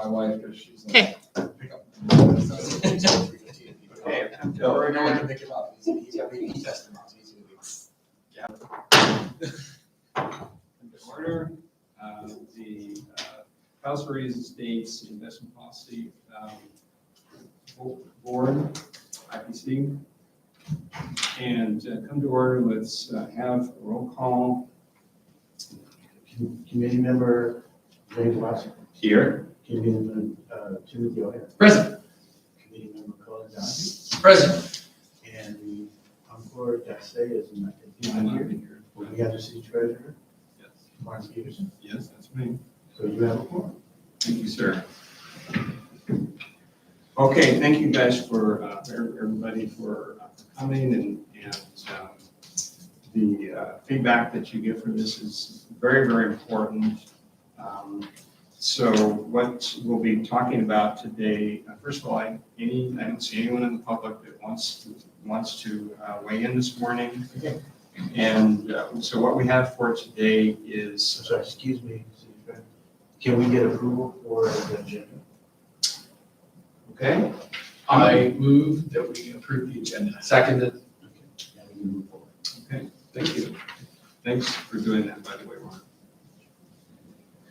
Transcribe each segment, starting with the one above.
my wife because she's Okay. pick up. Okay, No, right now I can pick him up. He's got baby test him out, so he's gonna be. Into order, the Castleberry Estates Investment Policy Board, IPC. And come to order, let's have a roll call. Committee member James Watson. Here. Committee member Timothy O'Hare. Present. Committee member Colin Donahue. Present. And the Encore Dassey is not here. We have the city treasurer, Yes. Martin Peterson. Yes, that's me. So you have a quorum. Thank you, sir. Okay, thank you guys for, everybody for coming and the feedback that you give for this is very, very important. So what we'll be talking about today, first of all, I don't see anyone in the public that wants to weigh in this morning. Okay. And so what we have for today is. So excuse me, city treasurer. Can we get approval for the agenda? Okay. I move that we approve the agenda. Seconded. Okay. Now we can move forward. Okay, thank you. Thanks for doing that, by the way, Ron.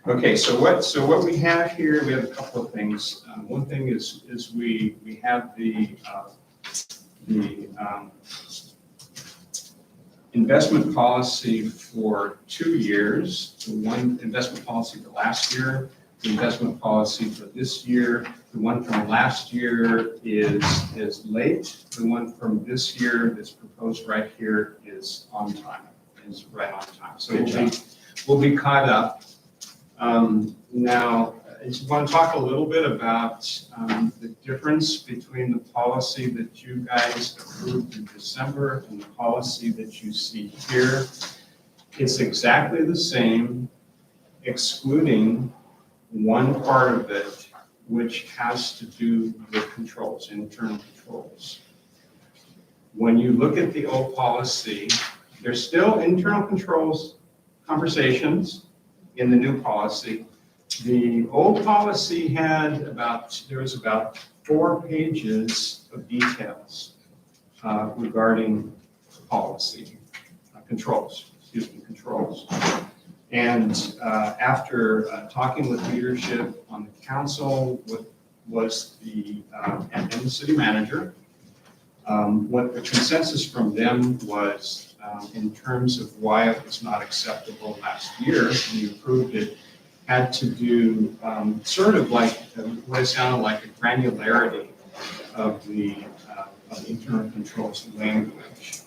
Okay, so what we have here, we have a couple of things. One thing is we have the investment policy for 2 years. The one investment policy for last year, the investment policy for this year. The one from last year is late. The one from this year that's proposed right here is on time, is right on time. So we'll be caught up. Now, I just want to talk a little bit about the difference between the policy that you guys approved in December and the policy that you see here. It's exactly the same, excluding one part of it, which has to do with controls, internal controls. When you look at the old policy, there's still internal controls conversations in the new policy. The old policy there was about 4 pages of details regarding policy, controls. And after talking with leadership on the council, what was and the city manager, what the consensus from them was in terms of why it was not acceptable last year when you approved it, had to do sort of like what it sounded like a granularity of the internal controls language.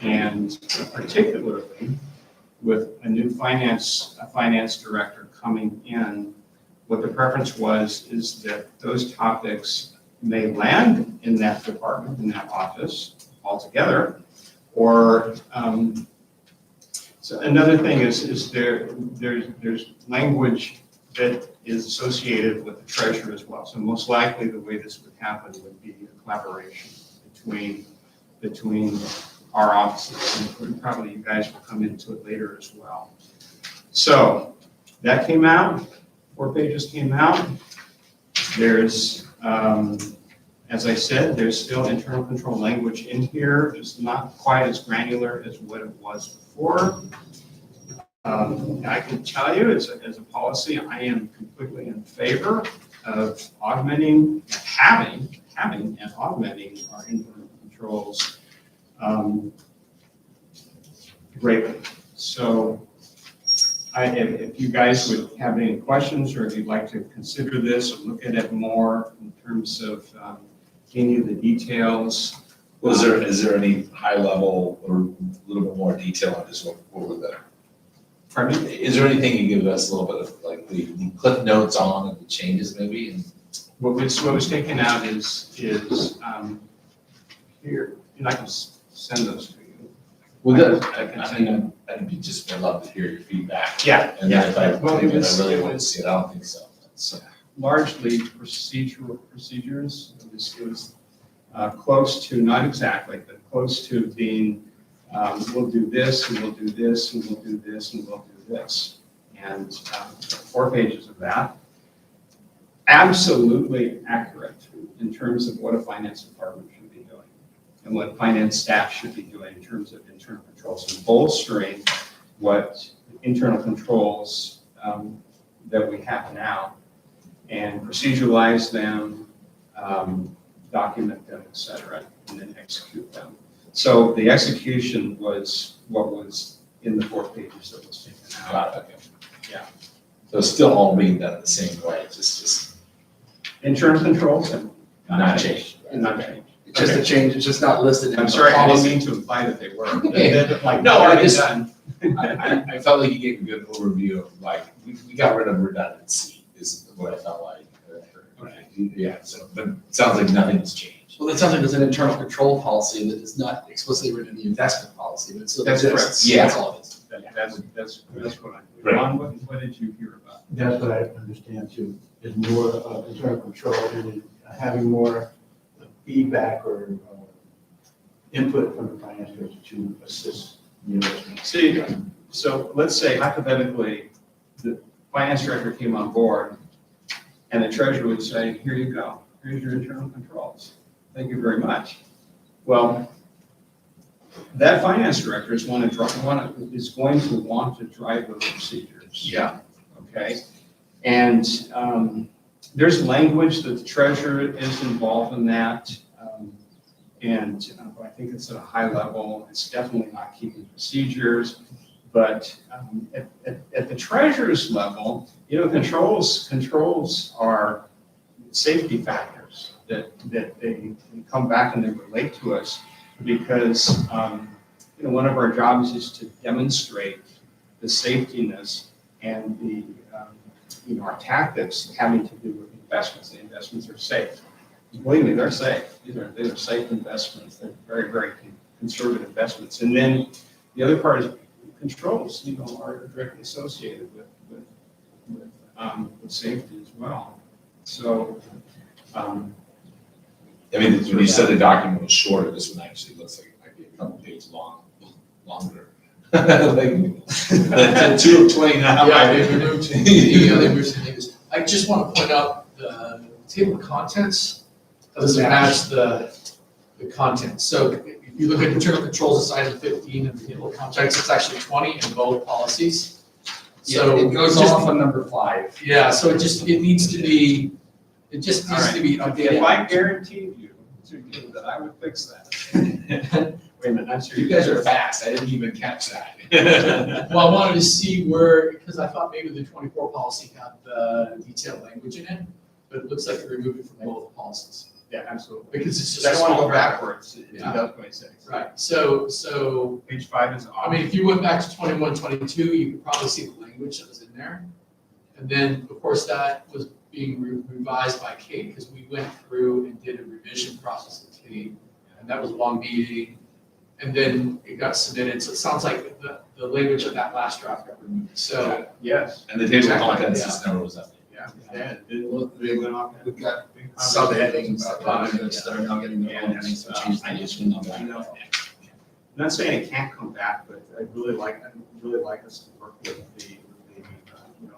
And particularly with a new finance director coming in, what the preference is that those topics may land in that department, in that office altogether, or so another thing is there's language that is associated with the treasurer as well. So most likely the way this would happen would be a collaboration between our offices, and probably you guys will come into it later as well. So that came out, 4 pages came out. There's, as I said, there's still internal control language in here. It's not quite as granular as what it was before. I can tell you, as a policy, I am completely in favor of augmenting, having and augmenting our internal controls greatly. So if you guys would have any questions, or if you'd like to consider this or look at it more in terms of giving you the details. Is there any high level or a little bit more detail on this? What would that? Pardon me? Is there anything you give us a little bit of like the cliff notes on and the changes maybe? And What was taken out is here, and I can send those to you. I'd love to hear your feedback. Yeah, And then if I it want to was see it, I don't think so. largely procedures. It was close to, not exactly, but close to being, we'll do this, and we'll do this, and we'll do this, and we'll do this. And 4 pages of that. absolutely accurate in terms of what a finance department should be doing and what finance staff should be doing in terms of internal controls and bolstering what internal controls that we have now and proceduralize them, document them, et cetera, and then execute them. So the execution was what was in the 4 pages that was taken out. Got it, okay. Yeah. So it's still all being done the same way, it's just Internal controls and not changed. not changed. It's just a change, it's just not listed in I'm the sorry, I didn't policy. mean to imply that they were. Like, No, I already just- done. I felt like you gave a good overview of like, we got rid of redundancy is what I felt like. Yeah, so, but it sounds like nothing's changed. Well, it sounds like there's an internal control policy that is not explicitly written in the investment policy, but it still That's exists. correct. Yeah. That's all it is. That's what I, Right. Ron, what did you hear about? That's what I understand too, is more internal control and having more feedback or input from the finance director to assist the investment. See, so let's say hypothetically, the finance director came on board and the treasurer would say, here you go, here's your internal controls. Thank you very much. Well, that finance director is going to want to drive those procedures. Yeah. Okay? And there's language that the treasurer is involved in that. And I think it's at a high level. It's definitely not keeping procedures. But at the treasurer's level, controls are safety factors that they come back and they relate to us because one of our jobs is to demonstrate the safetiness and the our tactics having to do with investments. The investments are safe. Believe me, they're safe. These are safe investments. They're very, very conservative investments. And then the other part is controls, are directly associated with safety as well. So, I mean, when you said the document was shorter, this one actually looks like it might be a couple pages longer. Like, 2 of 20 now. Yeah, they removed they moved some things. I just want to point out the table of contents doesn't match the content. So if you look at internal controls, it's item 15 in the table of contents, it's actually 20 in both policies. So it goes just- off on number 5. Yeah, so it just needs to be if updated. I guaranteed you that I would fix that. Wait a minute, I'm sure You guys are fast, I didn't even catch that. Well, I wanted to see where, because I thought maybe the 24 policy had the detailed language in it, but it looks like they removed it from both policies. Yeah, absolutely. Because it's just I a don't want to small go paragraph. backwards in Yeah. 2026. Right, so Page 5 is off. I mean, if you went back to 21, 22, you could probably see the language that was in there. And then, of course, that was being revised by Kate, because we went through and did a revision process with Kate, and that was a long meeting. And then it got submitted, so it sounds like the language of that last draft got removed. So, Yes. And the table of contents just never was updated. Yeah. It went off. We've got Big subheadings conversations that are now getting their own headings to change I the just wouldn't know I know. that. I'm not saying it can't come back, but I'd really like us to work with the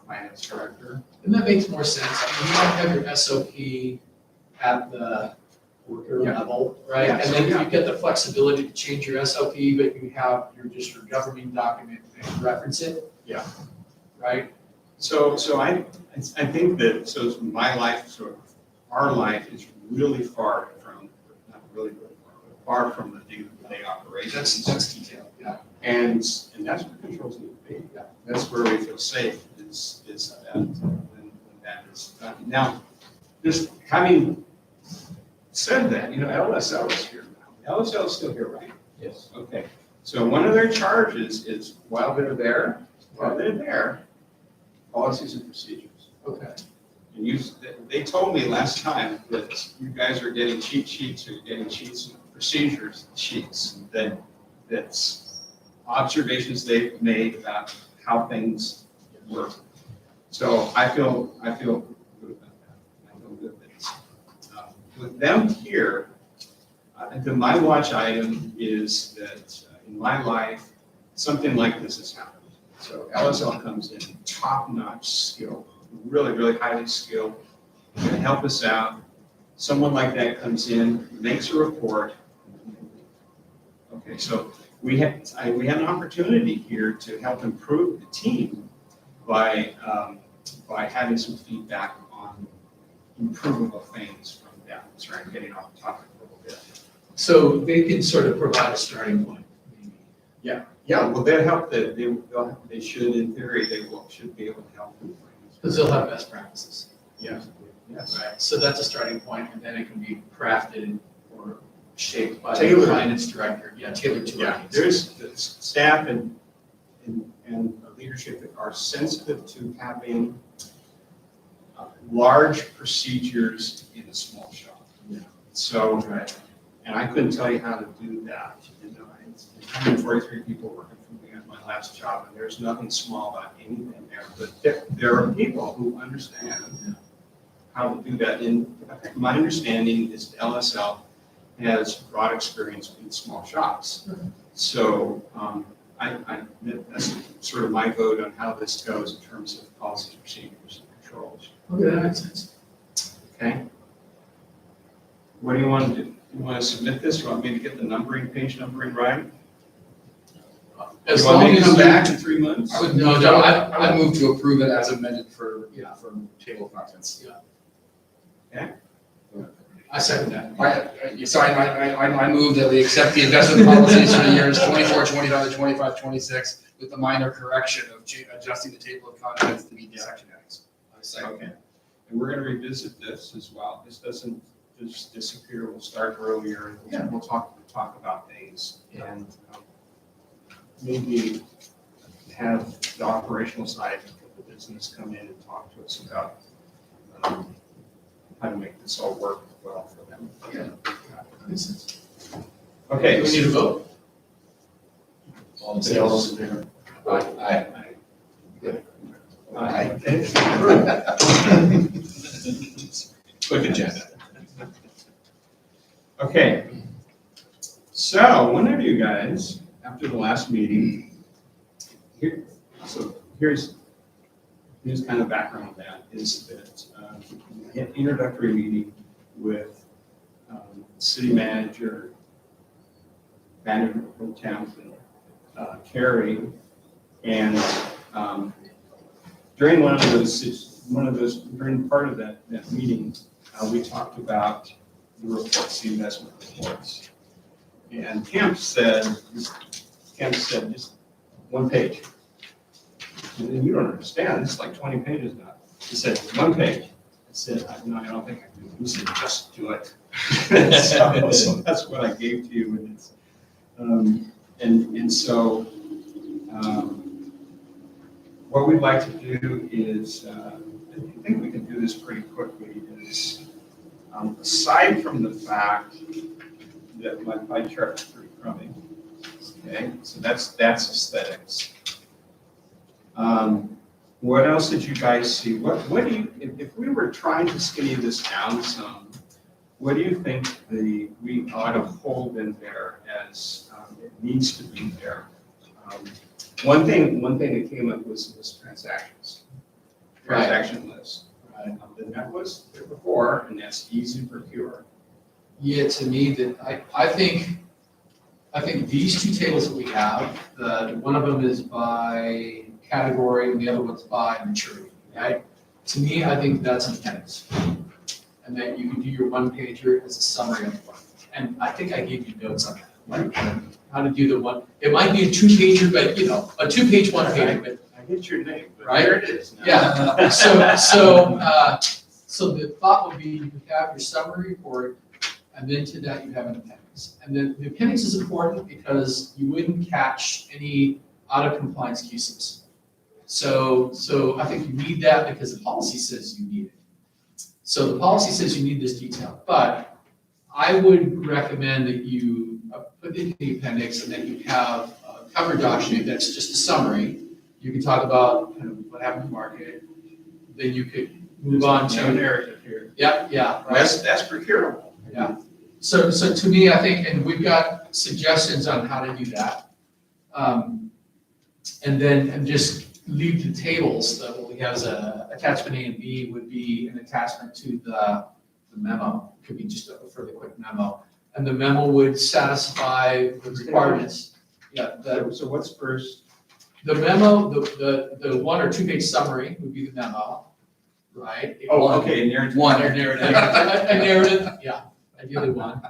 finance director. and that makes more sense. I mean, you want to have your SOP at the worker Yeah. level, right? Yeah, And so then yeah. you get the flexibility to change your SOP, but you have your governing document and reference it. Yeah. Right? So I think that, so my life, sort of, our life is really far from, not really far from the day-to-day operations. That's detailed, yeah. And that's where controls need to be. That's where we feel safe, is that when that is done. Now, just having said that, LSL is here now. LSL is still here, right? Yes. Okay. So one of their charges is while they're there, policies and procedures. Okay. And they told me last time that you guys are getting cheat sheets or getting sheets and procedures sheets that's observations they've made about how things work. So I feel good about that. I feel good that with them here, my watch item is that in my life, something like this has happened. So LSL comes in top-notch skill, really, really highly skilled, going to help us out. Someone like that comes in, makes a report. Okay, so we had an opportunity here to help improve the team by having some feedback on improvable things from them. Sorry, I'm getting off the topic a little bit. So they can sort of provide a starting point, maybe. Yeah, well, they'll help, they should, in theory, should be able to help them. Because they'll have best practices. Yes, yes. Right, so that's a starting point, and then it can be crafted or shaped by the Tailored. finance director. Yeah, tailored to Yeah, our needs. there's the staff and leadership that are sensitive to having large procedures in a small shop. Yeah. So, Right. and I couldn't tell you how to do that. You know, it's 143 people working for me at my last job, and there's nothing small about anything there. But there are people who understand how to do that. And my understanding is LSL has broad experience in small shops. So that's sort of my vote on how this goes in terms of policies, procedures, and controls. Okay, that makes sense. Okay? What do you want to do? You want to submit this? You want me to get the page numbering right? As You want long me to as come you- back in 3 months? I would No, move, no, I move to approve it as amended for table of contents. I second that. I move that we accept the investment policies for the years 24, 25, 25, 26 with the minor correction of adjusting the table of contents to meet the section headings. Okay. And we're going to revisit this as well. This doesn't just disappear. We'll start earlier. And we'll talk about things and maybe have the operational side of the business come in and talk to us about how to make this all work well for them. That makes sense. Okay. Do we need a vote? All in Say all those favor? in favor? Aye. Quick agenda. Okay. So one of you guys, after the last meeting, here's kind of background on that, is that we had an introductory meeting with city manager, Vanderbilt Townsend, Carrie, and during during part of that meeting, we talked about the reports, the investment reports. And Kemp said, just 1 page. And you don't understand, it's like 20 pages now. He said, 1 page. I said, no, I don't think I do. He said, just do it. So that's what I gave to you. And it's, so what we'd like to do is, I think we can do this pretty quickly, is aside from the fact that my pie chart is pretty crummy, okay, so that's aesthetics. What else did you guys see? What do you, if we were trying to skinny this down some, what do you think we ought to hold in there as it needs to be there? One thing that came up was transactions, transaction list. And that was there before, and that's easy to procure. Yeah, to me, that I think these two tables that we have, one of them is by category and the other one's by maturity, right? To me, I think that's an appendix. And then you can do your 1-pager as a summary of one. And I think I gave you notes on that, like how to do the one. It might be a 2-pager, but a 2-page 1-pager, but I get your name, but Right? there it is. now. yeah. So the thought would be you have your summary report, and then to that you have an appendix. And then the appendix is important because you wouldn't catch any out of compliance QCs. So I think you need that because the policy says you need it. So the policy says you need this detail, but I would recommend that you put it in the appendix and then you have a cover document that's just a summary. You can talk about kind of what happened in the market, then you could move on There's no to, narrative here. yeah, right. That's procurable. Yeah. So to me, I think, and we've got suggestions on how to do that. And just leave the tables that what we has a attachment A and B would be an attachment to the memo. It could be just a fairly quick memo. And the memo would satisfy the requirements. Yeah, So what's first? the memo, the 1 or 2 page summary would be the memo, right? Okay, narrative. One. A narrative, a narrative, yeah, ideally one.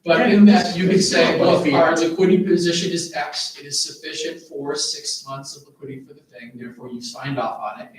But in that, you could say, well, our liquidity position is X, it is sufficient for 6 months of liquidity for the thing, therefore you signed off on it,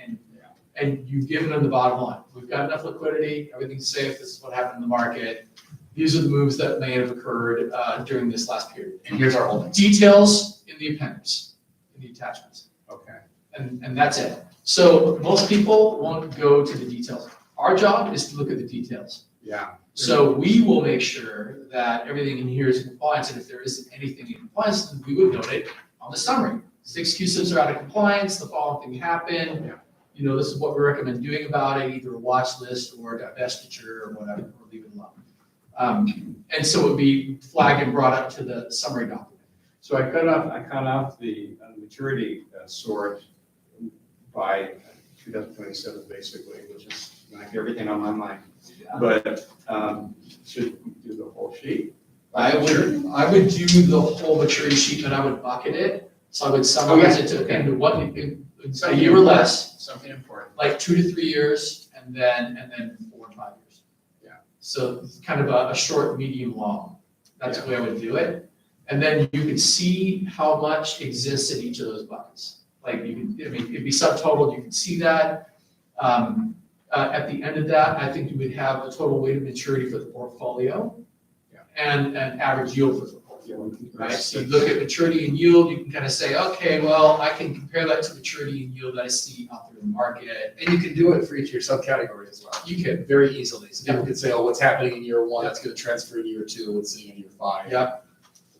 and you've given them the bottom line. We've got enough liquidity, everything's safe, this is what happened in the market. These are the moves that may have occurred during this last period. And here's our holdings. Details in the appendix, in the attachments. Okay. And that's it. So most people won't go to the details. Our job is to look at the details. Yeah. So we will make sure that everything in here is in compliance, and if there isn't anything in compliance, then we would note it on the summary. 6 QSIPs are out of compliance, the following thing happened. Yeah. You know, this is what we recommend doing about it, either a watch list or divestiture or whatever, or leave it alone. And so it would be flagged and brought up to the summary document. So I cut off the maturity sort by 2027, basically, which is like everything on my mind. But should we do the whole sheet? I would do the whole maturity sheet, but I would bucket it. So I would summarize it to into a year or less, Something important. like 2 to 3 years, and then 4 and 5 years. Yeah. So it's kind of a short, medium, long. That's the way I would do it. And then you can see how much exists in each of those buckets. Like you can, I mean, it'd be subtotaled, you can see that. At the end of that, I think you would have a total weighted maturity for the portfolio and an average yield for the portfolio, right? So you look at maturity and yield, you can kind of say, okay, well, I can compare that to maturity and yield that I see out there in the market. And you can do it for each of your subcategories as well. You can, Very easily. So people could say, oh, what's happening in year 1, that's gonna transfer in year 2, what's in year 5.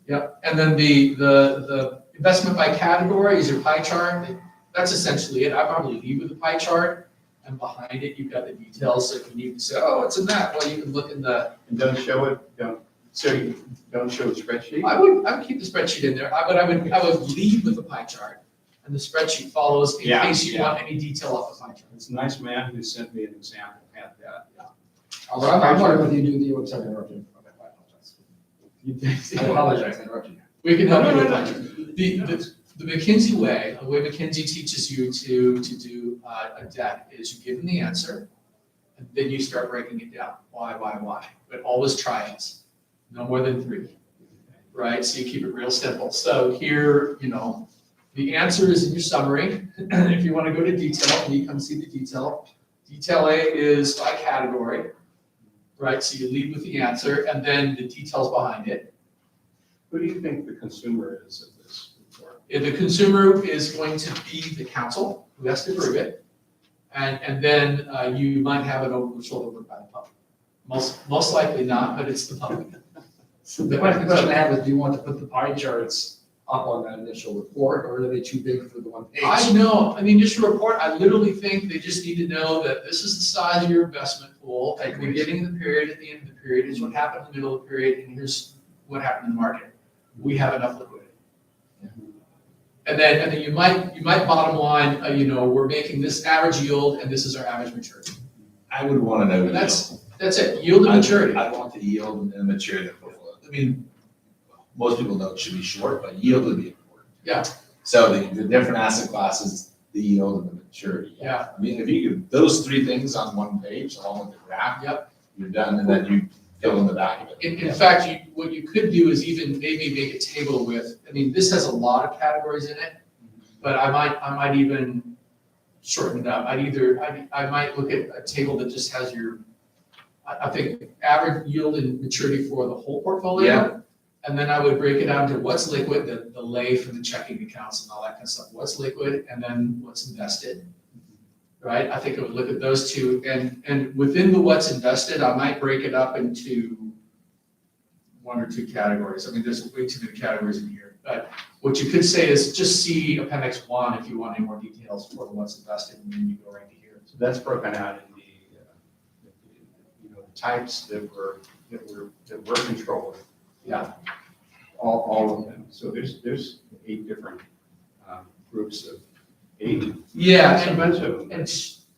Yep. And then the investment by category is your pie chart. That's essentially it. I probably leave with the pie chart, and behind it, you've got the details. So if you need to say, oh, it's in that, well, you can look in the, And don't show it, so you don't show the spreadsheet? I would keep the spreadsheet in there, but I would lead with the pie chart, and the spreadsheet follows in Yeah, case you yeah. want any detail off the pie chart. It's a nice man who sent me an example, had that. I'm wondering whether you do the, I'm sorry, I interrupted you. Okay, I apologize. I You apologize, I interrupted you. We can help you with No, no, that. The McKinsey way, the way McKinsey teaches you to do a deck is you give them the answer, and then you start breaking it down. Why, but always triads, no more than 3, right? So you keep it real simple. So here, you know, the answer is in your summary. If you want to go to detail, you come see the detail. Detail A is by category, right? So you lead with the answer, and then the details behind it. Who do you think the consumer is of this report? If the consumer is going to be the council who has to approve it, and then you might have an over-the-shoulder look by the public. Most likely not, but it's the public. The question I have is, do you want to put the pie charts up on that initial report, or are they too big for the one page? I know, I mean, just a report, I literally think they just need to know that this is the size of your investment pool at the beginning of the period, at the end of the period, is what happened in the middle of the period, and here's what happened in the market. We have enough liquidity. And then you might bottom line, you know, we're making this average yield and this is our average maturity. I would want to know. And that's it, yield and maturity. I want the yield and the maturity of the portfolio. I mean, most people know it should be short, but yield would be important. Yeah. So the different asset classes, the yield and the maturity. Yeah. I mean, if you could, those 3 things on one page along with the graph. Yep. You're done, and then you fill in the back of it. In fact, what you could do is even maybe make a table with, I mean, this has a lot of categories in it, but I might even shorten it up. I might look at a table that just has your, I think, average yield and maturity for the whole portfolio. Yeah. And then I would break it down to what's liquid, the lay from the checking accounts and all that kind of stuff. What's liquid, and then what's invested. Right? I think I would look at those 2, and within the what's invested, I might break it up into 1 or 2 categories. I mean, there's way too many categories in here. But what you could say is just see Appendix 1 if you want any more details for the what's invested, and then you go right to here. So that's broken out in the types that we're controlling. Yeah. All of them. So there's 8 different groups of 8? Yeah, That's expensive. and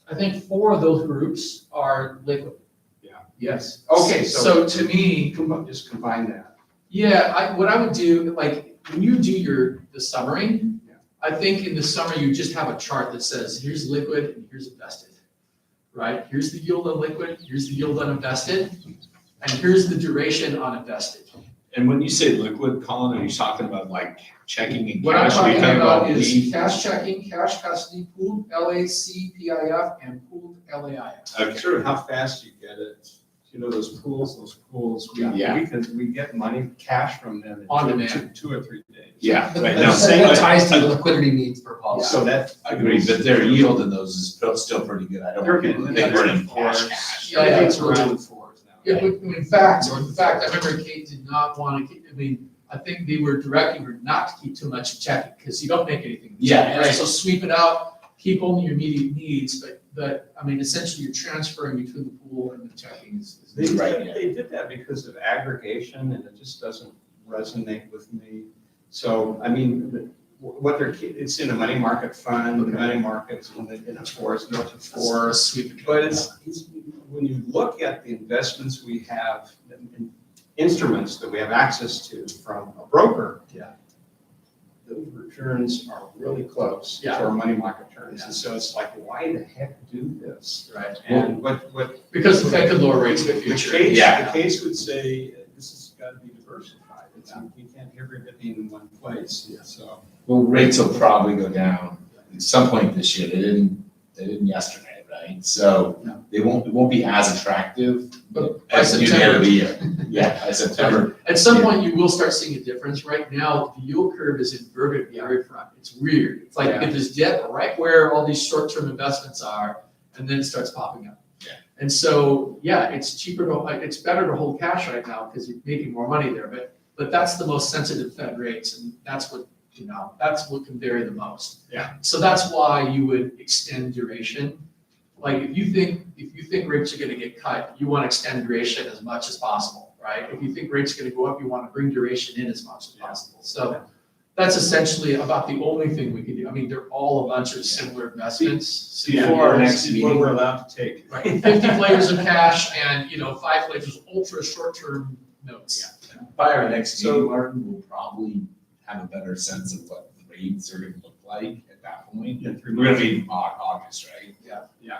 I think 4 of those groups are liquid. Yeah. Yes. Okay, So to me, Just combine that. yeah, what I would do, like, when you do the summary, Yeah. I think in the summary, you just have a chart that says, here's liquid and here's invested, right? Here's the yield on liquid, here's the yield on invested, and here's the duration on invested. And when you say liquid, Colin, are you talking about like checking and What I'm cash? Are you talking about lead? is cash checking, cash custody, pooled LACPIF, and pooled LAIF. Okay. Sort of how fast you get it, you know, those pools, Yeah. we get money, cash from them On in demand. 2 or 3 days. Yeah, But right, that no, that ties to the liquidity needs per policy. So that. I agree, but their yield in those is still pretty good. I don't They're think good. they were in Fours. cash. Yeah, yeah, Everything's it's really- around 4s now. Yeah, but in fact, I remember Kate did not want to keep, I mean, I think they were directing her not to keep too much in checking, because you don't make anything. in Yeah, checking, right. So sweep it out, keep only your immediate needs, but, I mean, essentially you're transferring between the pool and the checking is. They Right, did, yeah. they did that because of aggregation, and it just doesn't resonate with me. So, I mean, what they're, it's in a money market fund, the money market's in a 4s, north of 4. Sweep it. But it's, when you look at the investments we have, instruments that we have access to from a broker. Yeah. Those returns are really close to Yeah. our money market returns. And so it's like, why the heck do this? Right. And what Because the Fed could lower rates in the the future. case, Yeah. the case would say, this has got to be diversified. You can't have everything in one place, so. Well, rates will probably go down at some point this year. They didn't yesterday, right? So No. it won't be as attractive But by as near the end of September, the year. Yeah, by September. at some point, you will start seeing a difference. Right now, the yield curve is inverted very front. It's weird. It's like Yeah. if this dip right where all these short-term investments are, and then it starts popping up. Yeah. And so, yeah, it's cheaper to, like, it's better to hold cash right now because you're making more money there, but that's the most sensitive Fed rates, and that's what, that's what can vary the most. Yeah. So that's why you would extend duration. Like, if you think rates are gonna get cut, you wanna extend duration as much as possible, right? If you think rates are gonna go up, you wanna bring duration in as much as possible. So that's essentially about the only thing we can do. I mean, they're all a bunch of similar investments. Before our next What meeting. we're allowed to take. Right, 50 flavors of cash and, 5 flavors of ultra short-term notes. By our next So- meeting, Martin, we'll probably have a better sense of what the rates are gonna look like at that point. Yeah, 3 We're gonna months. be in August, right? Yeah.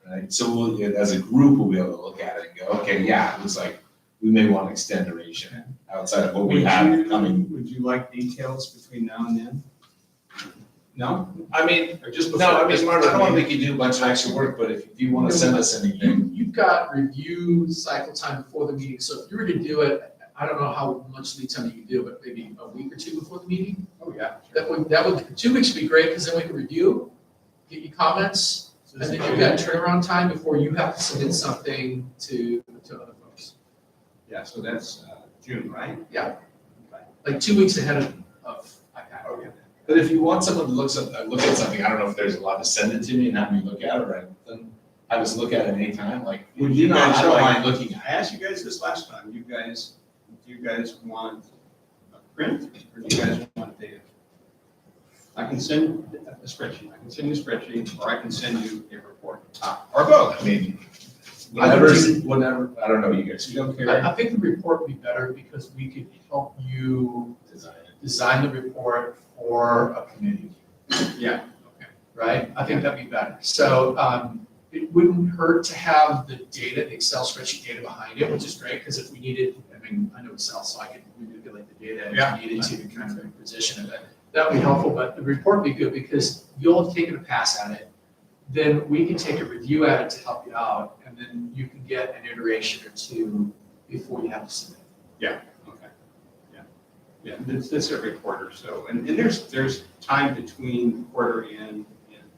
Right, so we'll, as a group, we'll be able to look at it and go, okay, yeah, it looks like we may want to extend duration outside of what we have coming. Would you like details between now and then? No? I mean, Or just no, before? I mean, just Martin, I don't want to before make you do a bunch of extra work, but if you want to send us anything. You've got review cycle time before the meeting, so if you were to do it, I don't know how much lead time you can do, but maybe a week or two before the meeting? Oh, yeah. That would, 2 weeks would be great, because then we can review, get you comments, and then you've got turnaround time before you have to submit something to other folks. Yeah, so that's June, right? Like 2 weeks ahead of IPAC. Oh, yeah. But if you want someone to look at something, I don't know if there's a lot to send it to me and have me look at it, right? Then have us look at it anytime, like, Would you I guys don't like- mind looking I at asked you guys this last time. Do you guys want a print or do you guys want data? I can send a spreadsheet. I can send you a spreadsheet, or I can send you a report. Or it. both. I mean, I whatever, I don't know, you guys, you don't care. I think the report would be better because we could help you Design it. design the report for a committee. Yeah. Right? I think that'd be better. So it wouldn't hurt to have the data, the Excel spreadsheet data behind it, which is great, because if we needed, I know Excel, so I could manipulate the data Yeah. if we needed to kind of position it. That would be helpful, but the report would be good because you'll have taken a pass at it. Then we can take a review at it to help you out, and then you can get an iteration or two before you have to submit. Okay. Yeah, it's every quarter, so, and there's time between quarter end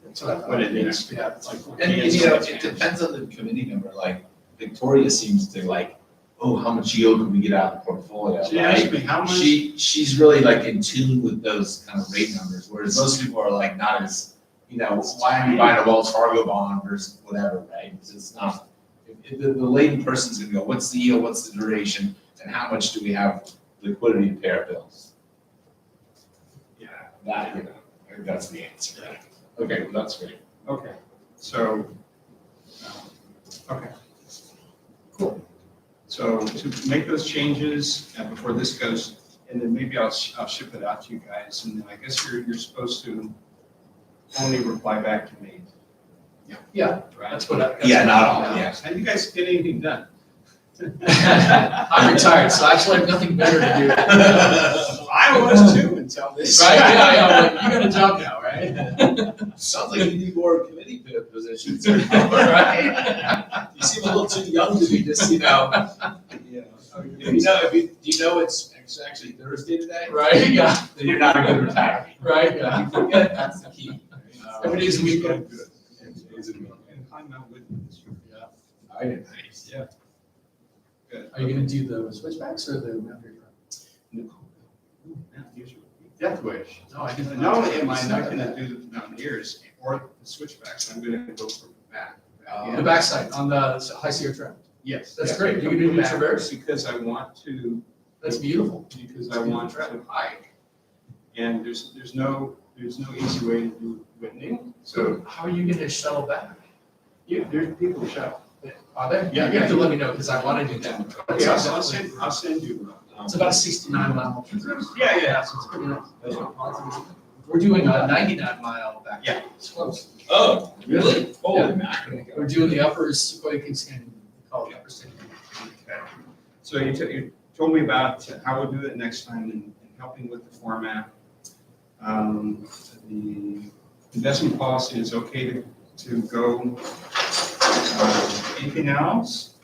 That's what I and thought. when it needs to. Yeah. It's like And, kids you know, and it exams. depends on the committee member, like Victoria seems to like, oh, how much yield can we get out of the portfolio? She right? asked me how much. She's really like in tune with those kind of rate numbers, whereas most people are like not as, why am you buying a Wells Fargo bond versus whatever, right? It's not, the layman person's gonna go, what's the yield, what's the duration, and how much do we have liquidity to pay our bills? Yeah. That, I think that's the answer, right? Okay, well, that's great. Okay, so, okay. Cool. So to make those changes before this goes, and then maybe I'll ship it out to you guys, and then I guess you're supposed to only reply back to me. Yeah, Right? that's what I. that's Yeah, what not I- all, yeah. Have you guys get anything done? I'm retired, so I actually have nothing better to do. I was too until this. Right, yeah, like, you got a job now, right? Sounds like you need more committee positions. Right? You seem a little too young to be just, Yeah. do you know it's actually Thursday today? Right, yeah, Then you're not a good retiree. right, yeah. You forget, that's the key. Every day's a weekend. And I'm out with you this year. I didn't. Yeah. Good. Are you gonna do the switchbacks or the boundary drive? Death wish. No, I didn't. Not only am I not gonna do the Mountaineers or the switchbacks, I'm gonna go from the back. The backside, on the High Sierra Trail. Yes. That's Yeah, great. I'm You gonna can do go back Traverse? Because I want to, That's beautiful. because I want to hike. And there's no easy way to do Whitney, so How are you gonna shuttle back? there's people shuttle. Are there? Yeah, You have to yeah. let me know, because I wanna do that. Okay, I'll send you. It's about a 69-mile. Yeah. It's pretty nice. We're doing a 99-mile back. Yeah. It's close. Oh, really? Yeah. Holy mackerel. We're doing the upper Sequoia Canyon, called the upper Canyon. Okay. So you told me about how we'll do it next time and helping with the format. The investment policy is okay to go. Anything else?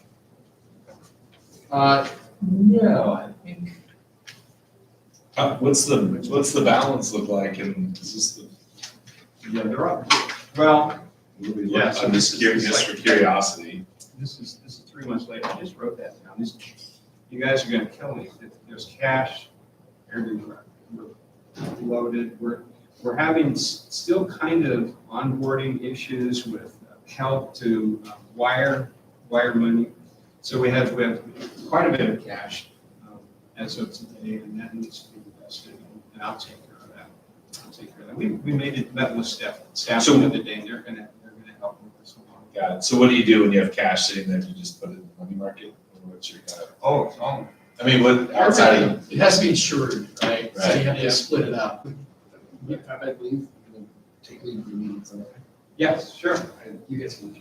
No, I think. What's the balance look like, and is this the? Yeah, they're up. Well, Yeah, so I'm this just is curious, like- just for curiosity. this is 3 months later. I just wrote that down. You guys are gonna kill me. There's cash everywhere. We're loaded. We're having still kind of onboarding issues with help to wire money. So we have quite a bit of cash as of today, and that needs to be invested, and I'll take care of that. We met with staff So- the other day, and they're gonna help with this along. Got it. So what do you do when you have cash sitting there? Do you just put it in the money market? Or what's your kind of, Oh, it's all. I mean, what, outside of, It has to be insured, right? So you have Right. to split it up. I believe, take leave of your meetings, okay? Yes, sure. You guys can.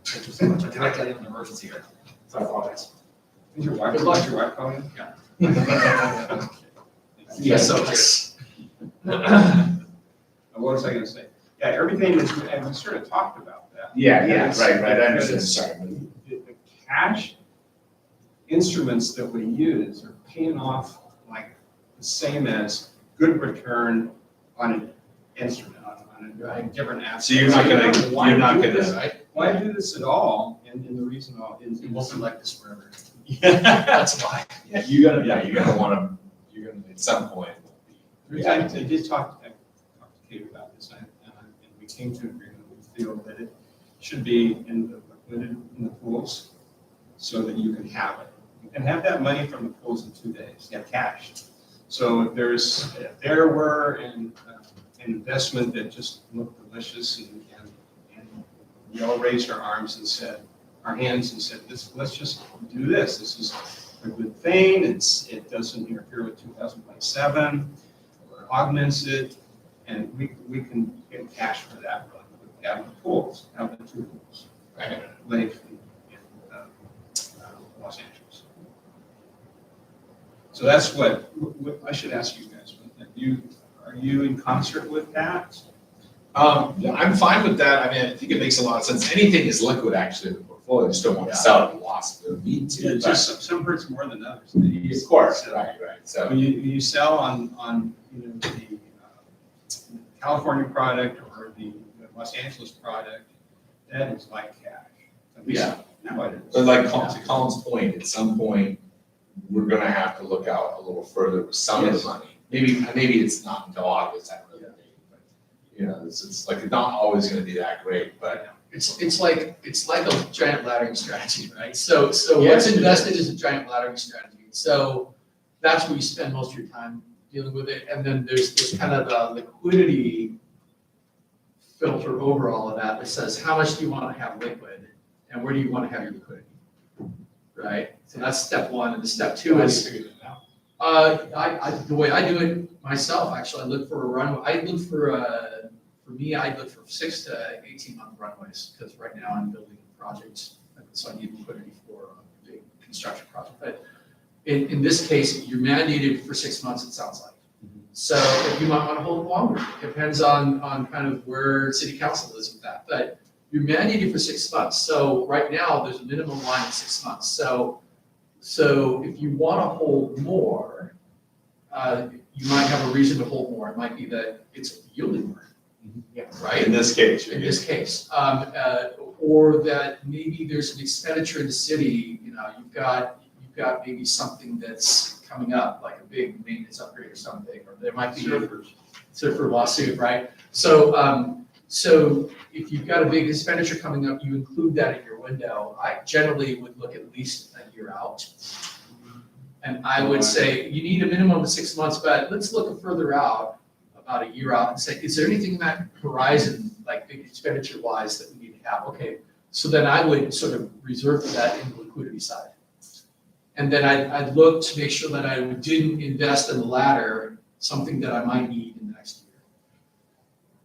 Thank you so much. I feel like I have an emergency here, so I apologize. Is your wife, Good luck. is your wife calling? Yes, so. What was I gonna say? Yeah, everything is, and we sort of talked about that. yeah, Because- right, I because understand, sorry. but- The cash instruments that we use are paying off like the same as good return on an instrument, on a different asset. So you're not gonna, Why you're not do gonna, this? Right? Why do this at all? And the reason is. It won't be like this forever. Yeah, That's why. you're gonna wanna, you're gonna, at some point. I did talk to Kate about this, and we came to an agreement. We feel that it should be included in the pools so that you can have it. You can have that money from the pools in 2 days, yeah, cash. So if there were an investment that just looked delicious and we all raised our arms and said, our hands and said, let's just do this. This is a good thing. It doesn't interfere with 2027. Augments it, and we can get cash for that, really, with having the pools, having the 2 pools, right, Lake and Los Angeles. So that's what I should ask you guys, are you in concert with that? Yeah, I'm fine with that. I mean, I think it makes a lot of sense. Anything is liquid actually in the portfolio. I just don't want to sell it at a loss. There would be to. It's just some hurts more than others. Of course, right. So, When you sell on the California product or the Los Angeles product, that is like cash. At least Yeah. now it is. but like to Colin's point, at some point, we're gonna have to look out a little further with some of Yes. the money. Maybe it's not until August, I really think, but, you know, it's like, it's not always gonna be that great, but. It's like a giant laddering strategy, right? So Yes, what's it invested is a giant laddering strategy. So that's where you spend most of your time dealing with it. And then there's kind of the liquidity filter over all of that says, how much do you want to have liquid and where do you want to have your liquidity? Right? So that's step one. And the step two is, the way I do it myself, actually, I look for a runway. I look I look for 6 to 18 month runways because right now I'm building a project, so I need liquidity for a big construction project. But in this case, you're mandated for 6 months, it sounds like. So if you might want to hold it longer, it depends on kind of where city council is with that. But you're mandated for 6 months. So right now, there's a minimum line of 6 months. So if you want to hold more, you might have a reason to hold more. It might be that it's yielding more. Yeah. Right? In this case, In this case, or that maybe there's an expenditure in the city, you've got maybe something that's coming up, like a big maintenance upgrade or something, or there might be a surfer lawsuit, right? So if you've got a big expenditure coming up, you include that in your window. I generally would look at least a year out. And I would say you need a minimum of 6 months, but let's look further out, about a year out, and say, is there anything in that horizon, like big expenditure wise, that we need to have? Okay, so then I would sort of reserve that in the liquidity side. And then I'd look to make sure that I didn't invest in the ladder, something that I might need in the next year.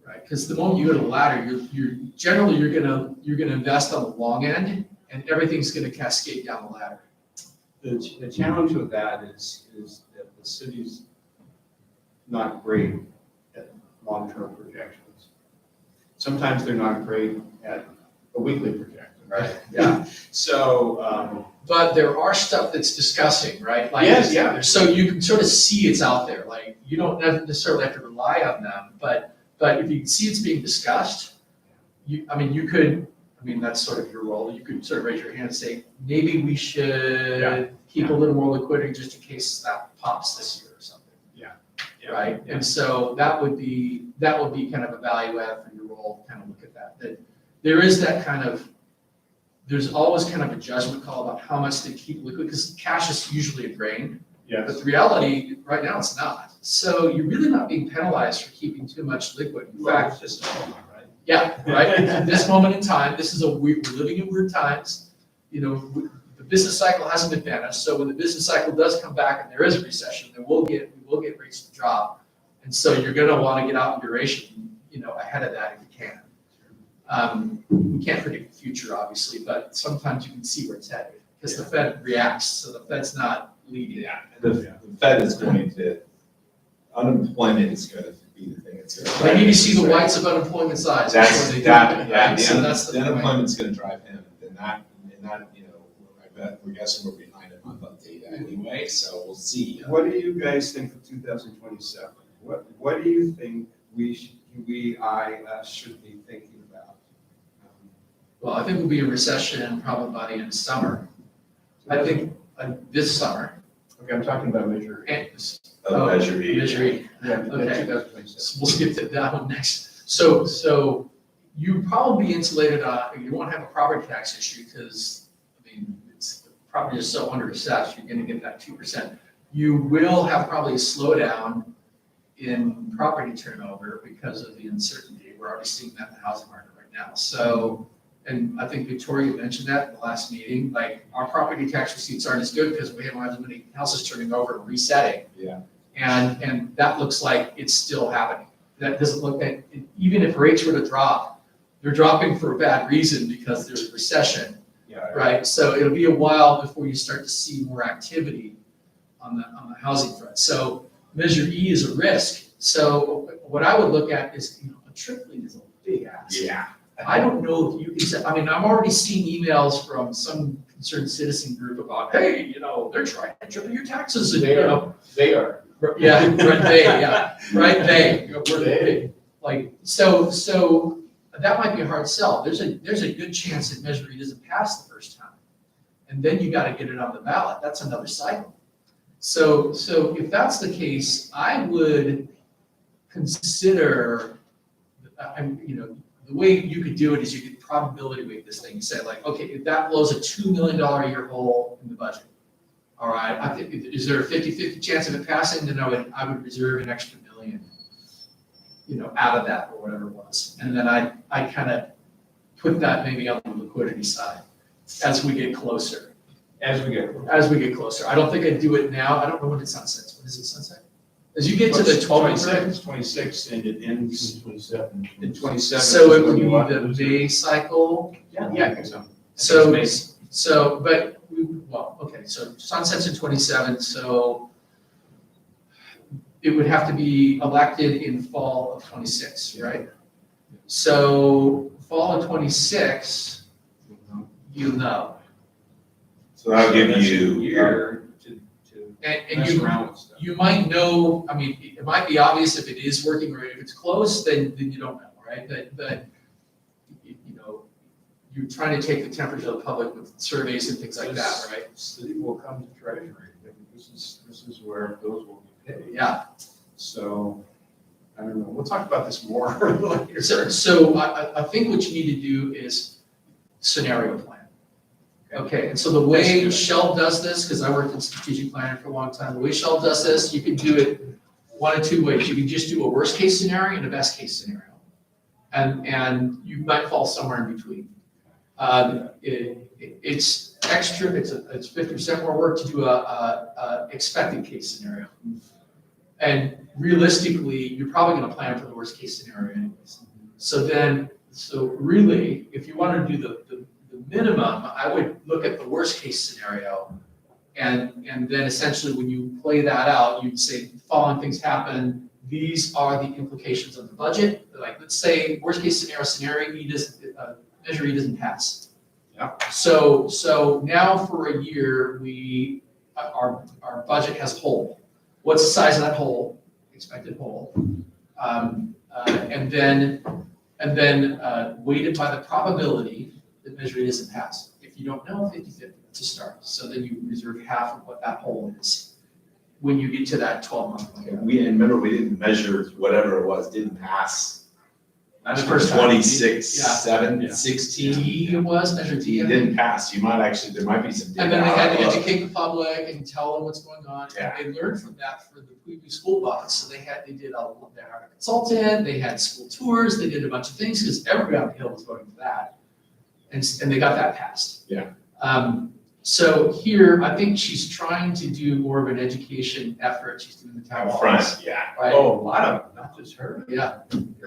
Right, because the moment you go to the ladder, you're gonna invest on the long end, and everything's gonna cascade down the ladder. The challenge with that is that the city's not great at long-term projections. Sometimes they're not great at a weekly projection, right? Yeah. So, But there are stuff that's discussing, right? Like, Yes, yeah. So you can sort of see it's out there. Like, you don't necessarily have to rely on them, but if you can see it's being discussed, that's sort of your role. You could sort of raise your hand and say, maybe we should keep a little more liquidity just in case that pops this year or something. Yeah. Right? And so that would be kind of a value add for your role, kind of look at that. That there is that kind of, there's always kind of a judgment call about how much to keep liquid, because cash is usually a drain. yes. But the reality, right now, it's not. So you're really not being penalized for keeping too much liquid. In fact, It's just a moment, right? yeah, right. At this moment in time, we're living in weird times. The business cycle hasn't been vanished. So when the business cycle does come back and there is a recession, then we will get rates to drop. And so you're going to want to get out in duration, ahead of that if you can. We can't predict the future, obviously, but sometimes you can see where it's headed because the Fed reacts. So the Fed's not leading. yeah, the Fed is going to, unemployment is going to be the thing that's going to. They need to see the whites of unemployment's eyes before That's, they do that, it, yeah, right? So that's the the point. unemployment's going to drive him, and that, I bet, we're guessing we're behind a month on data anyway, so we'll see. What do you guys think of 2027? What do you think us should be thinking about? Well, I think we'll be in recession probably by the end of summer. I think this summer. Okay, I'm talking about Measure E. And, Measure E. Measure E. Yeah, Okay. 2027. So we'll skip to that one next. So you probably be insulated you won't have a property tax issue because, it's property is so under assessed, you're gonna get that 2%. You will have probably a slowdown in property turnover because of the uncertainty. We're already seeing that in the housing market right now. So, and I think Victoria mentioned that in the last meeting, like our property tax receipts aren't as good because we don't have as many houses turning over and resetting. Yeah. And that looks like it's still happening. That doesn't look like, even if rates were to drop, they're dropping for a bad reason because there's a recession, Yeah. right? So it'll be a while before you start to see more activity on the housing front. So Measure E is a risk. So what I would look at is, a tripling is a big ask. Yeah. I don't know if you can say, I'm already seeing emails from some concerned citizen group about, hey, they're trying to triple your taxes. And, They are. Yeah, right, they. We're big. Like, so that might be a hard sell. There's a good chance that Measure E doesn't pass the first time. And then you gotta get it on the ballot. That's another cycle. So if that's the case, I would consider, the way you could do it is you could probability weight this thing. You say like, okay, if that blows a $2 million a year hole in the budget, all right, I think, is there a 50-50 chance of it passing? Then I would reserve an extra $1 million. out of that or whatever it was. And then I kind of put that maybe on the liquidity side as we get closer. As we get. As we get closer. I don't think I'd do it now. I don't know when it sunsets. When does it sunset? As you get to the 26, 26, and it ends 27. in 27. So it would when be you want the to- May cycle. Yeah, I think so. So, but, okay, so sunsets in 27, so it would have to be elected in fall of 26, right? So fall of 26, you know. So that'll give That's a you, year to And mess you, around with stuff. you might know, I mean, it might be obvious if it is working, or if it's close, then you don't know, right? But you're trying to take the temperature of the public with surveys and things like that, right? City will come to treasury, and this is where those will be paid. Yeah. So, I don't know, we'll talk about this more later. So I think what you need to do is scenario plan. Okay, and so the way That's good. Shell does this, because I worked in strategic planning for a long time, the way Shell does this, you can do it one of two ways. You can just do a worst case scenario and a best case scenario. And you might fall somewhere in between. It's extra, it's 50% more work to do a expected case scenario. And realistically, you're probably gonna plan for the worst case scenario anyways. So really, if you wanted to do the minimum, I would look at the worst case scenario. And then essentially when you play that out, you'd say, following things happen, these are the implications of the budget. Like, let's say, worst case scenario, Measure E doesn't pass. Yeah. So now for a year, our budget has hole. What's the size of that hole? Expected hole. And then weighted by the probability that Measure E doesn't pass. If you don't know, 50-50, that's a start. So then you reserve half of what that hole is when you get to that 12-month window. and remember, we didn't measure whatever it was, didn't pass. That's the first time. 26, Yeah. 7, Yeah. 16. D it was, Measure D. It didn't pass, you might actually, there might be some. And then they had to data. educate the public and tell them what's going on. Yeah. And they learned from that for the Quebec School Bus. So they hired a consultant, they had school tours, they did a bunch of things because everybody on the Hill was voting for that. And they got that passed. Yeah. So here, I think she's trying to do more of an education effort. She's doing the town Out halls. front, yeah. Right? Oh, a lot of them, not just her. Yeah.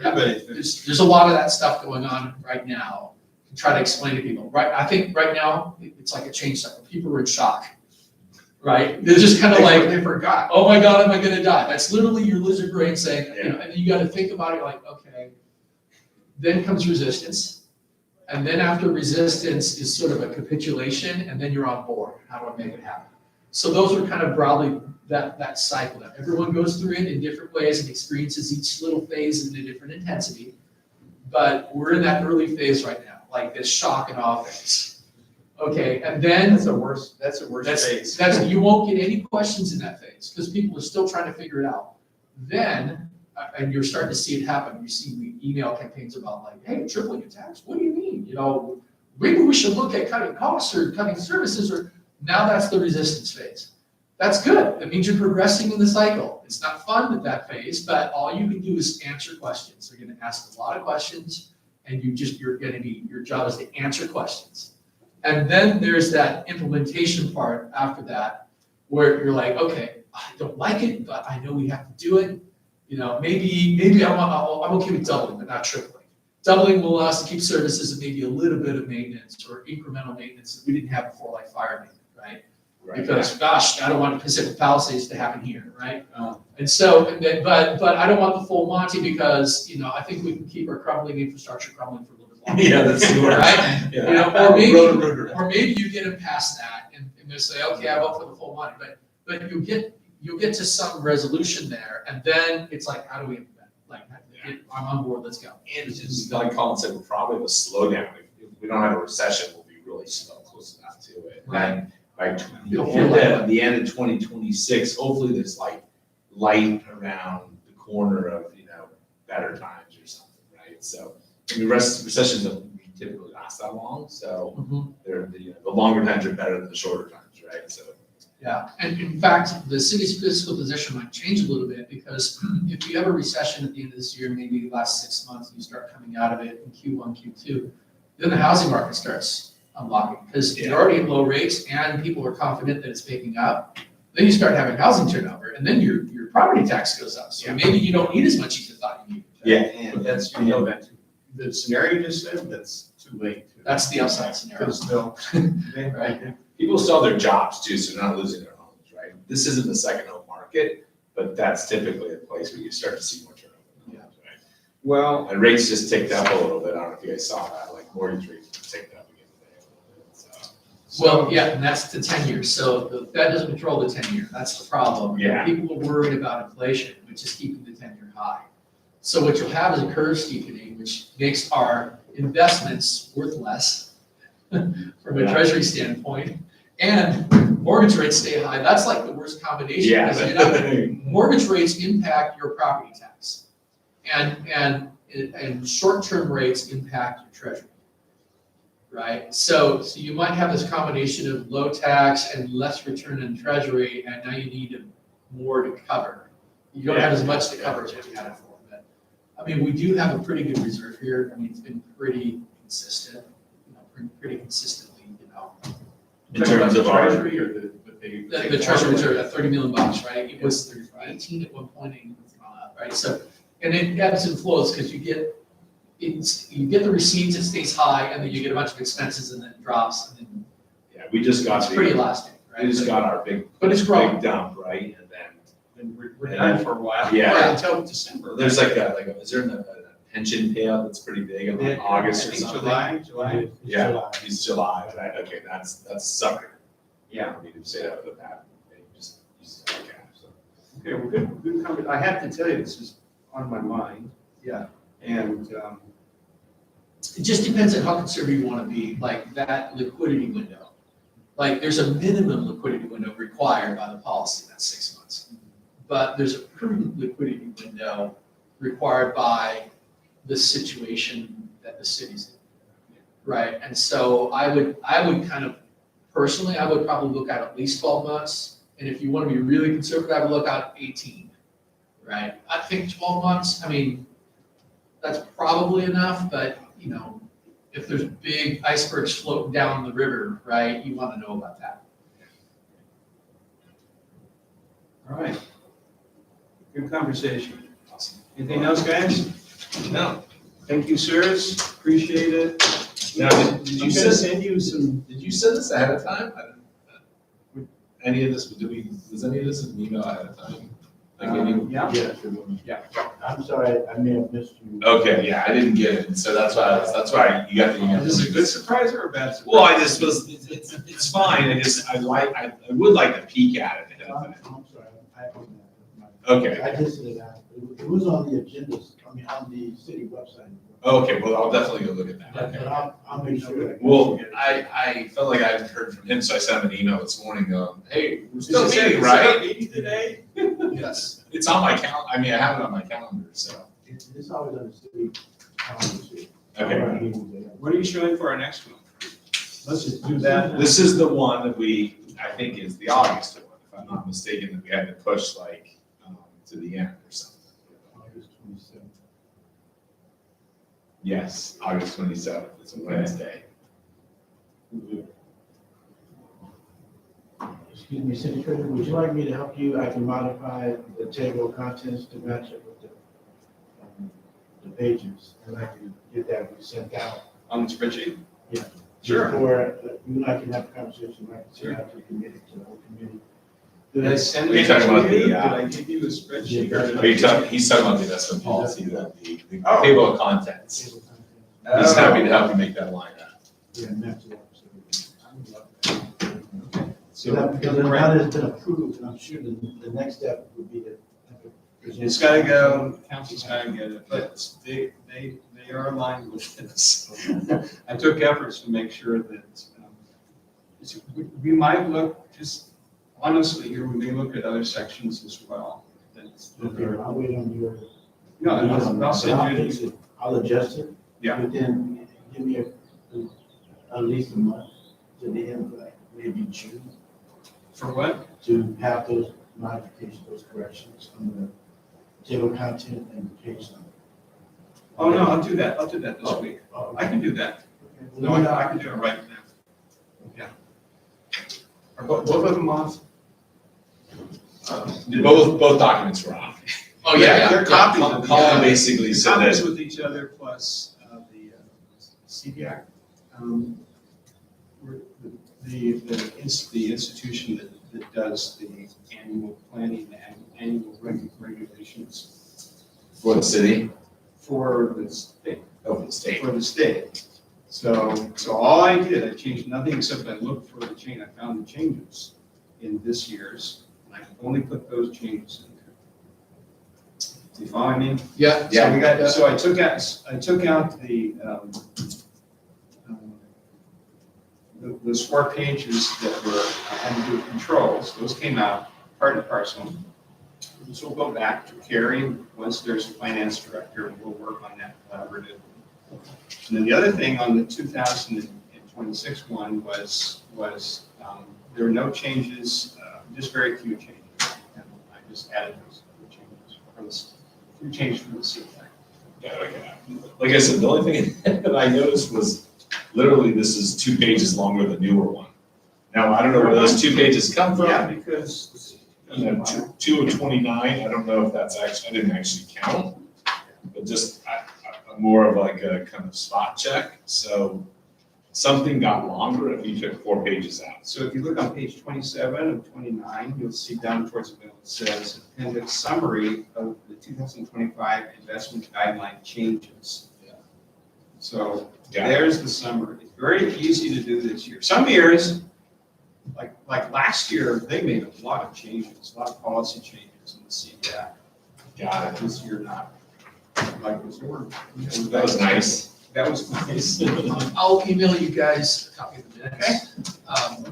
Everybody. There's a lot of that stuff going on right now to try to explain to people, right? I think right now, it's like a change cycle. People are in shock, right? They're just kind of like, They forgot. oh my God, am I gonna die? That's literally your lizard brain saying, and then you gotta think about it like, okay. Then comes resistance. And then after resistance is sort of a capitulation, and then you're on board. How do I make it happen? So those are kind of broadly that cycle that everyone goes through it in different ways and experiences each little phase in a different intensity. But we're in that early phase right now, like this shock and awe phase. Okay, and then That's a worse phase. that's you won't get any questions in that phase because people are still trying to figure it out. Then, and you're starting to see it happen. You see email campaigns about like, hey, tripling your tax. What do you mean? Maybe we should look at cutting costs or cutting services. Or now that's the resistance phase. That's good. That means you're progressing in the cycle. It's not fun at that phase, but all you can do is answer questions. They're going to ask a lot of questions, and your job is to answer questions. And then there's that implementation part after that, where you're like, okay, I don't like it, but I know we have to do it. Maybe I'm okay with doubling, but not tripling. Doubling will allow us to keep services and maybe a little bit of maintenance or incremental maintenance that we didn't have before, like fire maintenance, right? Because gosh, I don't want Pacific Palisades to happen here, right? But I don't want the full Monty because, I think we can keep our crumbling infrastructure crumbling for a little bit longer. Yeah, that's the word. Right? Yeah. Or maybe you get them past that and they'll say, okay, I vote for the full Monty, but you'll get to some resolution there, and then it's like, how do we implement? Like, I'm on board, let's go. And it's just like Colin said, we're probably have a slowdown. If we don't have a recession, we'll be really slow, close enough to it. And by You'll feel like the end of 2026, hopefully there's like light around the corner of, better times or something, right? So, recessions don't typically last that long, so they're, the longer times are better than the shorter times, right? So Yeah, and in fact, the city's fiscal position might change a little bit because if you have a recession at the end of this year, maybe the last 6 months, you start coming out of it in Q1, Q2, then the housing market starts unlocking because you're already at low rates and people are confident that it's picking up. Then you start having housing turnover and then your property tax goes up. So maybe you don't need as much as you thought you needed. Yeah. But that's, the scenario you just said, that's too late. That's the upside scenario. Because they'll, Right. People still have their jobs too, so they're not losing their homes, right? This isn't the second home market, but that's typically a place where you start to see more turnover. Yeah. Right? well, And rates just ticked up a little bit. I don't know if you guys saw that, like mortgage rates ticked up again today a little bit, so. Well, yeah, and that's the 10 years. So the Fed doesn't control the 10-year. That's the problem. Yeah. People are worried about inflation, which is keeping the 10-year high. So what you'll have is a curve steepening, which makes our investments worth less from a Yeah. treasury standpoint. And mortgage rates stay high. That's like the worst combination. Yeah. Because, you know, mortgage rates impact your property tax. And short-term rates impact your treasury. Right? So you might have this combination of low tax and less return in treasury, and now you need more to cover. You don't have as much to cover as what you had before. But I mean, we do have a pretty good reserve here. I mean, it's been pretty consistent, pretty consistently, In terms of our. treasury or The treasury reserve at $30 million, right? It was 18 at one point, and it's gone up, right? So, and it ebbs and flows because you get the receipts, it stays high, and then you get a bunch of expenses, and then it drops, and then Yeah, we just got it's pretty the, elastic, right? we just got our big, But it's growing. big dump, right? And then And we're done for a while. Yeah. Until December. there's like a, is there a pension payout that's pretty big in like August I or think something? July. It's Yeah. July. It's July, right? Okay, that's sucker. Yeah. I mean, to say that with a bad, maybe just use it like that, so. Okay, well, good comment. I have to tell you, this is on my mind. Yeah. And, It just depends on how conservative you want to be, like that liquidity window. Like, there's a minimum liquidity window required by the policy, that's 6 months. But there's a prudent liquidity window required by the situation that the city's in. Right, and so I would kind of, personally, I would probably look at least 12 months. And if you want to be really conservative, I would look at 18, right? I think 12 months, I mean, that's probably enough, but if there's big icebergs floating down the river, right, you want to know about that. all right. Good conversation. Anything else, guys? No. Thank you, sirs. Appreciate it. Now, did you I'm gonna send, send you some, did you send this ahead of time? I didn't. Any of this, was any of this an email ahead of time? Like any? yeah. Yes, it was. I'm sorry, I may have missed you. Okay, yeah, I didn't get it, and so that's why you got the email. Is this a good surprise or a bad surprise? Well, I just was, it's fine, I would like to peek at it ahead of I'm time. sorry, I don't know. Okay, I just did that. It was on the agenda, on the city website. okay, well, I'll definitely go look at that. But I'll make sure. Well, I felt like I hadn't heard from him, so I sent him an email this morning going, hey, we're still Is it meeting, set up right? meeting today? Yes, it's on my I mean, I have it on my calendar, so. It's always on the city calendar. Okay. What are you showing for our next one? Let's just do that. This is the one that I think is the August one, if I'm not mistaken, that we had to push like, to the end or something. August 27th. Yes, August 27th, it's a Wednesday. Excuse me, City Treasurer, would you like me to help you? I can modify the table of contents to match up with the pages, and I can get that sent out. On the spreadsheet? Sure. Or you and I can have a conversation, I can send out to the committee, to the whole committee. Did I send Are you it talking about to the, you? Did I give you a spreadsheet? or did I- He's talking about the investment policy, the Oh. table of contents. Table content. He's happy to help you make that line up. Yeah, match it up. So, Because now that it's been approved, I'm sure the next step would be to. it's gotta go, council's gotta get it, but they are aligned with this. I took efforts to make sure that, we might look, just honestly, here, we may look at other sections as well. Okay, I'll wait on your. No, I'll send you. fix it. I'll adjust it. Yeah. Within, give me at least a month to the end, like maybe June. For what? to have those modifications, those corrections on the table of content and the page number. Oh, no, I'll do that this week. Oh, I can do that. okay. No, I can do it right now. Yeah. Are both of them off? Both documents were on. Oh, yeah, They're copies of Colin the, basically said copies that, with each other plus the CBI. The institution that does the annual planning and annual regulations for the city, for the state. of the state. For the state. So all I did, I changed nothing except I looked for the change, I found the changes in this year's, and I could only put those changes in there. Do you follow me? Yeah. So we got, so I took out the 4 pages that were, had to do with controls, those came out, part and parcel. This will go back to Carrie, once there's a finance director, we'll work on that collaborative. And then the other thing on the 2026 one was there were no changes, just very few changes. And I just added those few changes from the CFAC. Yeah, like I said, the only thing that I noticed was literally this is 2 pages longer than the newer one. Now, I don't know where those 2 pages come from. Yeah, because. You know, 2 of 29, I don't know if that's actually, I didn't actually count, but just more of like a kind of spot check. So something got longer if you took 4 pages out. So if you look on page 27 of 29, you'll see down towards the middle, it says appendix summary of the 2025 investment guideline changes. Yeah. So Got it. there's the summary. It's very easy to do this year. Some years, like last year, they made a lot of changes, a lot of policy changes in the CDAC. Got it. This year not. Like this year. That was nice. That was nice. I'll email you guys a copy of the minutes.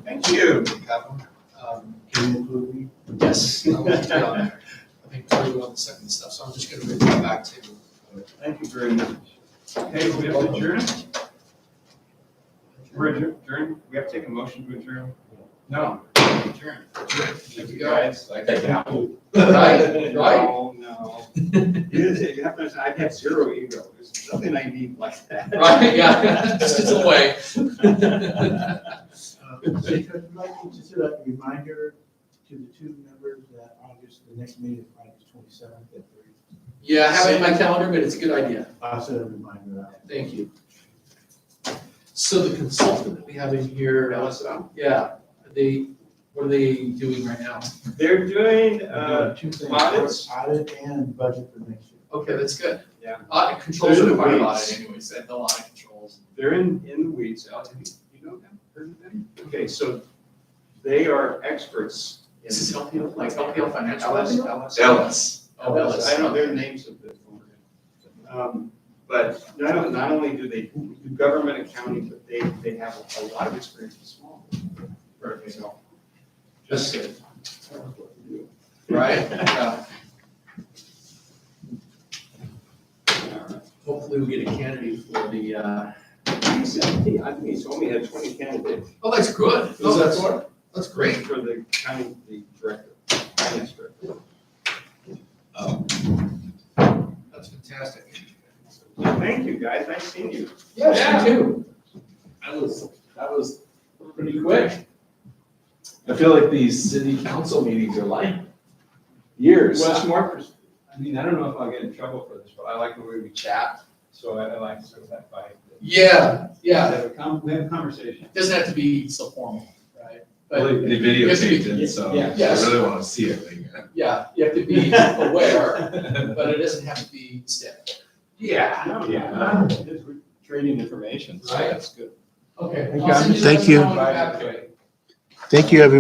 Thank you. Can you include me? Yes, I will put it on there. I think we're doing the second stuff, so I'm just gonna read that back to you. Thank you very much. Okay, we have to adjourn? We're adjourned? We have to take a motion to adjourn? No. Adjourn. Thank you, guys. Like that apple. Right, right? No. You have to, I have 0 ego. There's nothing I need like that. Right, yeah, just it's away. Jake, I'd like to just set a reminder to the 2 members that August, the next meeting is August 27th at 3. Yeah, I have it in my calendar, but it's a good idea. I'll set a reminder out. Thank you. So the consultant that we have in here, LSO. yeah, what are they doing right now? They're doing, We're doing 2 things, audits. audit and budget for next year. Okay, that's good. Yeah. Audit controls They're are the part of weeds. audit anyways, they have a lot of controls. they're in the weeds. Al, you know them? Heard of them? Okay, so they are experts in. Is this LPL, like LPL Financial? LS. Oh, Ellis. I know their names of the. But not only do they do government accounting, but they have a lot of experience in small. Right, so. Just good. Right? Yeah. Hopefully we get a candidate for the, I think he told me he had 20 candidates. oh, that's good. Who's that for? That's great. For the county, the director, finance director. That's fantastic. Thank you, guys. Nice seeing you. Yeah, me too. That was pretty quick. I feel like these city council meetings are like years. Well, it's more, I mean, I don't know if I'll get in trouble for this, but I like the way we chat, so I like sort of that vibe. Yeah, yeah. We have a conversation. It doesn't have to be so formal, right? Well, But they videotaped it, so Yeah. I Yes. really want to see everything. yeah, you have to be aware, but it doesn't have to be stiff. Yeah. Yeah. We're trading information, so Right. that's good. Okay. Thank I'll send you. the Thank you. next one. Bye. Thank you, everyone.